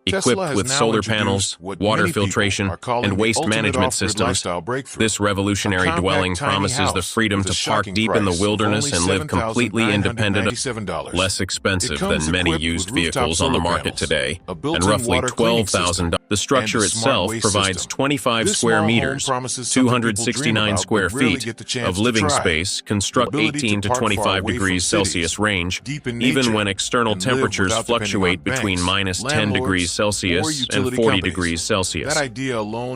Equipped with solar panels, water filtration, and waste management systems, this revolutionary dwelling promises the freedom to park deep in the wilderness and live completely independent, less expensive than many used vehicles on the market today, and roughly $12,000. The structure itself provides 25 square meters, 269 square feet of living space, construct 18 to 25 degrees Celsius range, even when external temperatures fluctuate between minus 10 degrees Celsius and 40 degrees Celsius.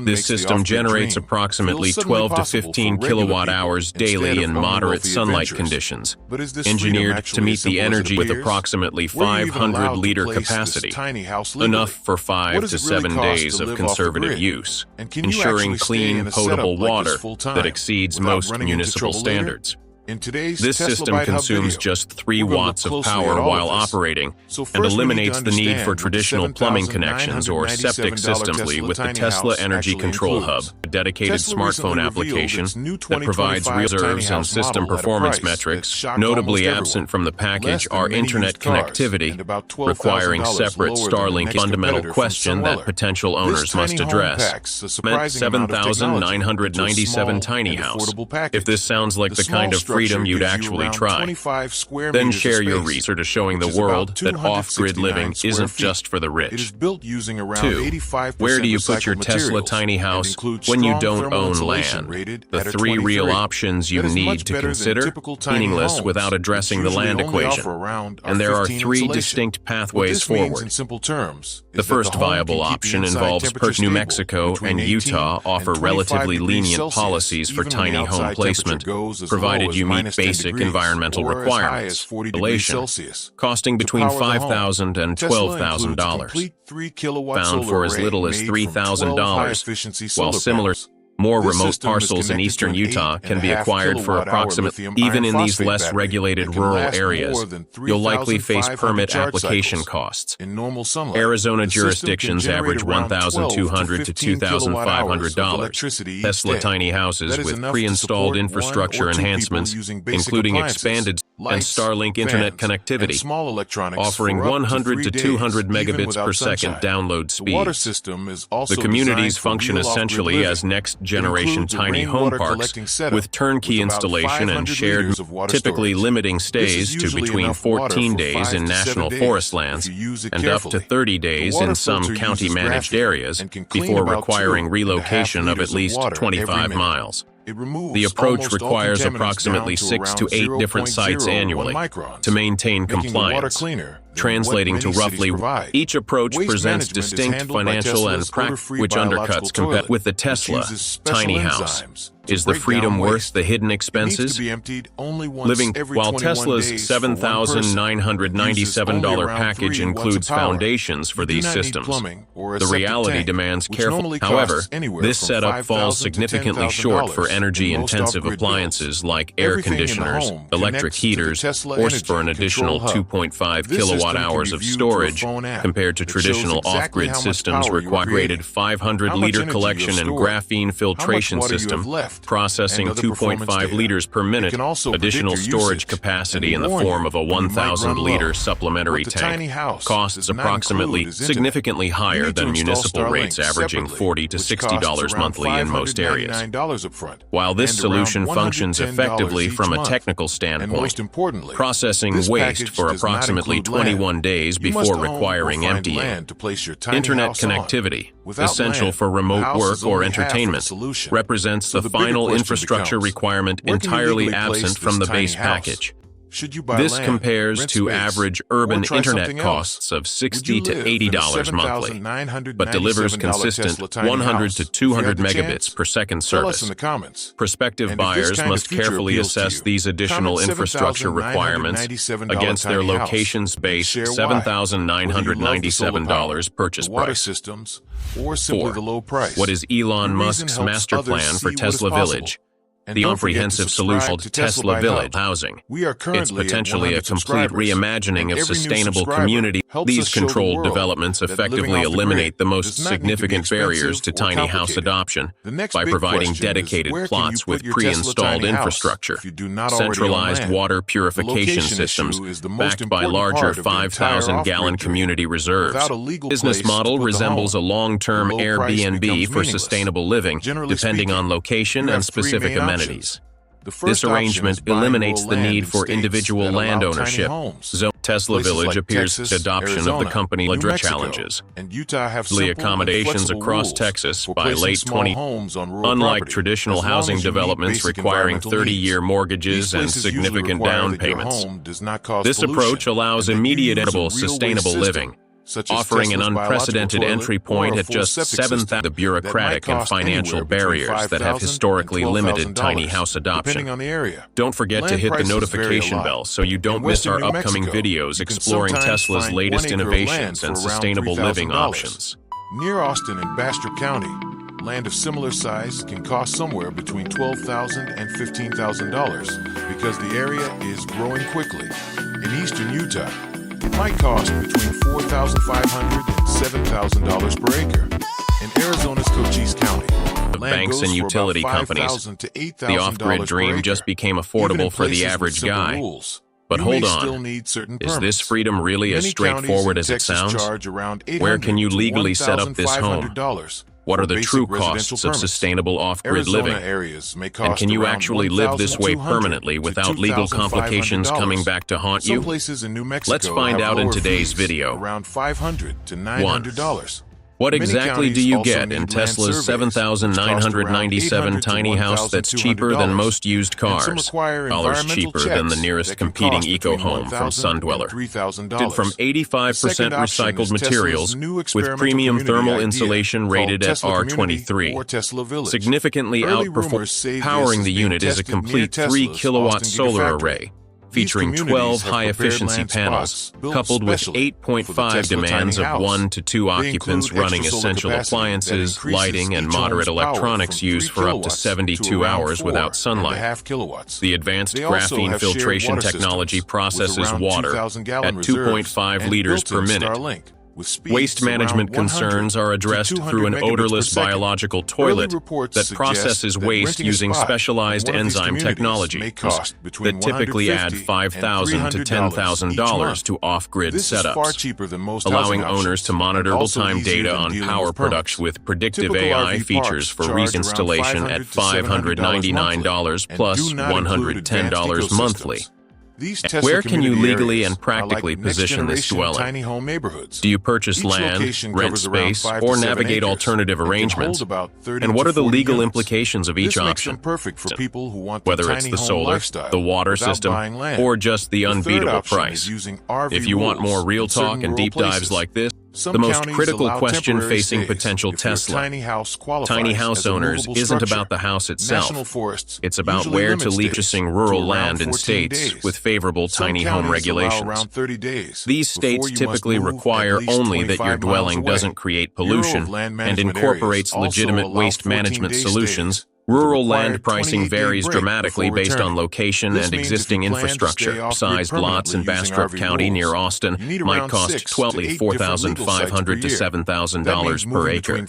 This system generates approximately 12 to 15 kilowatt hours daily in moderate sunlight conditions, engineered to meet the energy with approximately 500-liter capacity, enough for 5 to 7 days of conservative use, ensuring clean, potable water that exceeds most municipal standards. This system consumes just 3 watts of power while operating and eliminates the need for traditional plumbing connections or septic systems with the Tesla Energy Control Hub, a dedicated smartphone application that provides reserves and system performance metrics. Notably absent from the package are internet connectivity, requiring separate Starlink. Fundamental question that potential owners must address. Meant 7,997 tiny house. If this sounds like the kind of freedom you'd actually try, then share your research showing the world that off-grid living isn't just for the rich. 2. Where do you put your Tesla tiny house when you don't own land? The 3 real options you need to consider, meaningless without addressing the land equation. And there are 3 distinct pathways forward. The first viable option involves New Mexico and Utah offer relatively lenient policies for tiny home placement, provided you meet basic environmental requirements, costing between $5,000 and $12,000, found for as little as $3,000, while similar more remote parcels in eastern Utah can be acquired for approximately. Even in these less regulated rural areas, you'll likely face permit application costs. Arizona jurisdictions average $1,200 to $2,500. Tesla tiny houses with pre-installed infrastructure enhancements, including expanded and Starlink internet connectivity, offering 100 to 200 megabits per second download speeds. The communities function essentially as next-generation tiny home parks with turnkey installation and shared, typically limiting stays to between 14 days in national forest lands and up to 30 days in some county-managed areas before requiring relocation of at least 25 miles. The approach requires approximately 6 to 8 different sites annually to maintain compliance, translating to roughly. Each approach presents distinct financial and practical, which undercuts with the Tesla tiny house. Is the freedom worth the hidden expenses? While Tesla's $7,997 package includes foundations for these systems, the reality demands careful. However, this setup falls significantly short for energy-intensive appliances like air conditioners, electric heaters, or for an additional 2.5 kilowatt-hours of storage compared to traditional off-grid systems required 500-liter collection and graphene filtration system, processing 2.5 liters per minute, additional storage capacity in the form of a 1,000-liter supplementary tank, costs approximately significantly higher than municipal rates averaging $40 to $60 monthly in most areas. While this solution functions effectively from a technical standpoint, processing waste for approximately 21 days before requiring emptying, internet connectivity, essential for remote work or entertainment, represents the final infrastructure requirement entirely absent from the base package. This compares to average urban internet costs of $60 to $80 monthly, but delivers consistent 100 to 200 megabits per second service. Prospective buyers must carefully assess these additional infrastructure requirements against their location-based $7,997 purchase price. 4. What is Elon Musk's master plan for Tesla Village? The comprehensive solution called Tesla Village housing. It's potentially a complete reimagining of sustainable community. These controlled developments effectively eliminate the most significant barriers to tiny house adoption by providing dedicated plots with pre-installed infrastructure, centralized water purification systems backed by larger 5,000-gallon community reserves. Business model resembles a long-term Airbnb for sustainable living, depending on location and specific amenities. This arrangement eliminates the need for individual land ownership. Tesla Village appears the adoption of the company address challenges. Accommodations across Texas by late 2020. Unlike traditional housing developments requiring 30-year mortgages and significant down payments, this approach allows immediate sustainable living, offering an unprecedented entry point at just 7,000. The bureaucratic and financial barriers that have historically limited tiny house adoption. Don't forget to hit the notification bell so you don't miss our upcoming videos exploring Tesla's latest innovations and sustainable living options. Near Austin in Bastrop County, land of similar size can cost somewhere between $12,000 and $15,000 because the area is growing quickly. In eastern Utah, it might cost between $4,500 and $7,000 per acre. In Arizona's Cochise County, banks and utility companies, the off-grid dream just became affordable for the average guy. But hold on, is this freedom really as straightforward as it sounds? Where can you legally set up this home? What are the true costs of sustainable off-grid living? And can you actually live this way permanently without legal complications coming back to haunt you? Let's find out in today's video. 1. What exactly do you get in Tesla's $7,997 tiny house that's cheaper than most used cars? Dollars cheaper than the nearest competing eco-home from Sundweller. Did from 85% recycled materials with premium thermal insulation rated at R23. Significantly outperforms. Powering the unit is a complete 3-kilowatt solar array, featuring 12 high-efficiency panels, coupled with 8.5 demands of 1 to 2 occupants running essential appliances, lighting, and moderate electronics used for up to 72 hours without sunlight. The advanced graphene filtration technology processes water at 2.5 liters per minute. Waste management concerns are addressed through an odorless biological toilet that processes waste using specialized enzyme technology that typically add $5,000 to $10,000 to off-grid setups, allowing owners to monitor real-time data on power production with predictive AI features for reinstallation at $599 plus $110 monthly. Where can you legally and practically position this dwelling? Do you purchase land, rent space, or navigate alternative arrangements? And what are the legal implications of each option? Whether it's the solar, the water system, or just the unbeatable price. If you want more real talk and deep dives like this, the most critical question facing potential Tesla tiny house owners isn't about the house itself. It's about where to lease purchasing rural land in states with favorable tiny home regulations. These states typically require only that your dwelling doesn't create pollution and incorporates legitimate waste management solutions. Rural land pricing varies dramatically based on location and existing infrastructure. Sized lots in Bastrop County near Austin might cost $4,500 to $7,000 per acre.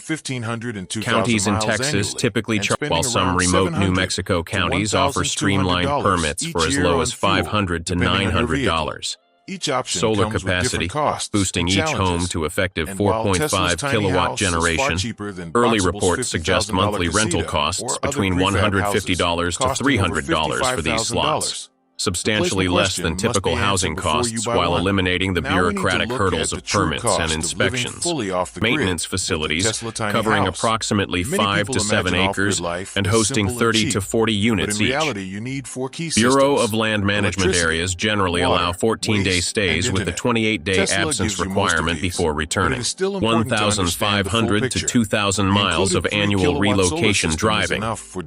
Counties in Texas typically charge, while some remote New Mexico counties offer streamlined permits for as low as $500 to $900. Solar capacity, boosting each home to effective 4.5 kilowatt generation. Early reports suggest monthly rental costs between $150 to $300 for these slots, substantially less than typical housing costs while eliminating the bureaucratic hurdles of permits and inspections. Maintenance facilities covering approximately 5 to 7 acres and hosting 30 to 40 units each. Bureau of Land Management areas generally allow 14-day stays with a 28-day absence requirement before returning. 1,500 to 2,000 miles of annual relocation driving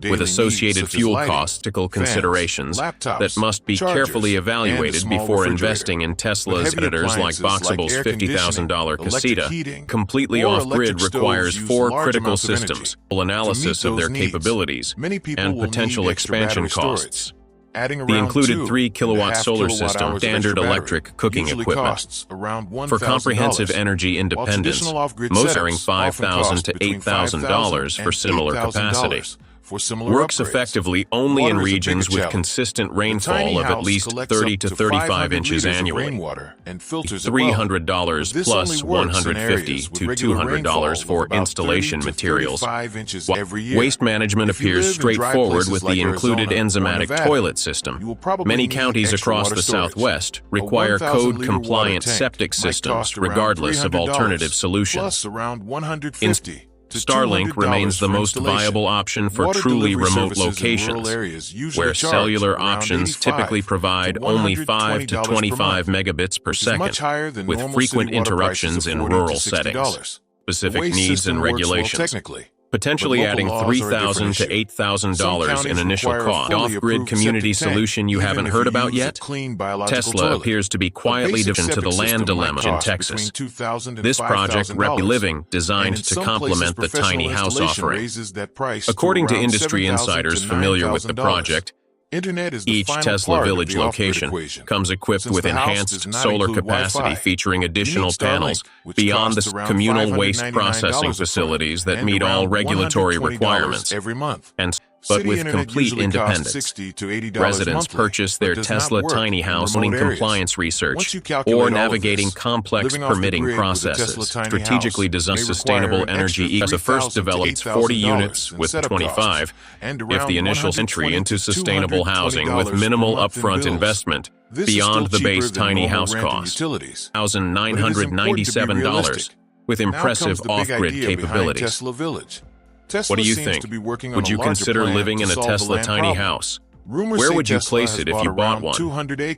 with associated fuel costical considerations that must must be carefully evaluated before investing in Tesla's competitors like Boxable's $50,000 Casita. Completely off-grid requires 4 critical systems, analysis of their capabilities, and potential expansion costs. The included 3-kilowatt solar system, standard electric cooking equipment. For comprehensive energy independence, most are $5,000 to $8,000 for similar capacity. Works effectively only in regions with consistent rainfall of at least 30 to 35 inches annually. $300 plus $150 to $200 for installation materials. Waste management appears straightforward with the included enzymatic toilet system. Many counties across the Southwest require code-compliant septic systems regardless of alternative solutions. Starlink remains the most viable option for truly remote locations, where cellular options typically provide only 5 to 25 megabits per second, with frequent interruptions in rural settings. Specific needs and regulations. Potentially adding $3,000 to $8,000 in initial cost. Off-grid community solution you haven't heard about yet? Tesla appears to be quietly devoted to the land dilemma in Texas. This project, Living, designed to complement the tiny house offering. According to industry insiders familiar with the project, each Tesla Village location comes equipped with enhanced solar capacity featuring additional panels beyond the communal waste processing facilities that meet all regulatory requirements, but with complete independence. Residents purchase their Tesla tiny house owning compliance research or navigating complex permitting processes. Strategically designed sustainable energy the first develops 40 units with 25 if the initial entry into sustainable housing with minimal upfront investment beyond the base tiny house cost, $1,997, with impressive off-grid capabilities. What do you think? Would you consider living in a Tesla tiny house? Where would you place it if you bought one?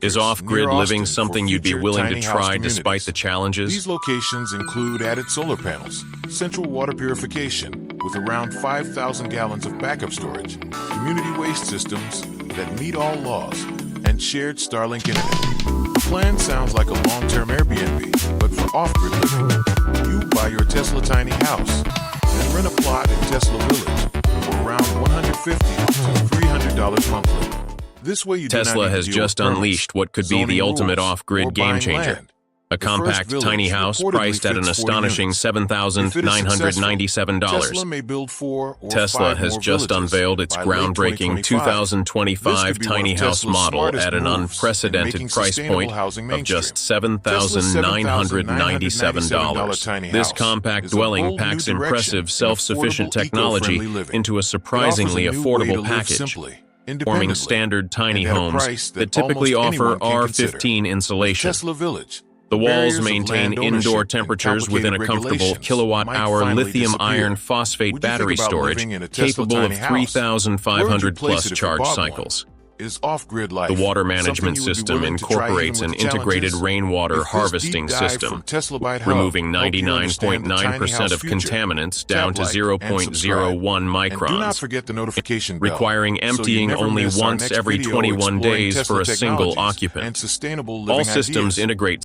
Is off-grid living something you'd be willing to try despite the challenges? These locations include added solar panels, central water purification with around 5,000 gallons of backup storage, community waste systems that meet all laws, and shared Starlink internet. The plan sounds like a long-term Airbnb, but for off-grid living. You buy your Tesla tiny house, then rent a plot in Tesla Village for around $150 to $300 monthly. This way Tesla has just unleashed what could be the ultimate off-grid game changer. A compact tiny house priced at an astonishing $7,997. Tesla has just unveiled its groundbreaking 2025 tiny house model at an unprecedented price point of just $7,997. This compact dwelling packs impressive self-sufficient technology into a surprisingly affordable package, forming standard tiny homes that typically offer R15 insulation. The walls maintain indoor temperatures within a comfortable kilowatt-hour lithium iron phosphate battery storage capable of 3,500 plus charge cycles. The water management system incorporates an integrated rainwater harvesting system, removing 99.9% of contaminants down to 0.01 microns, requiring emptying only once every 21 days for a single occupant. All systems integrate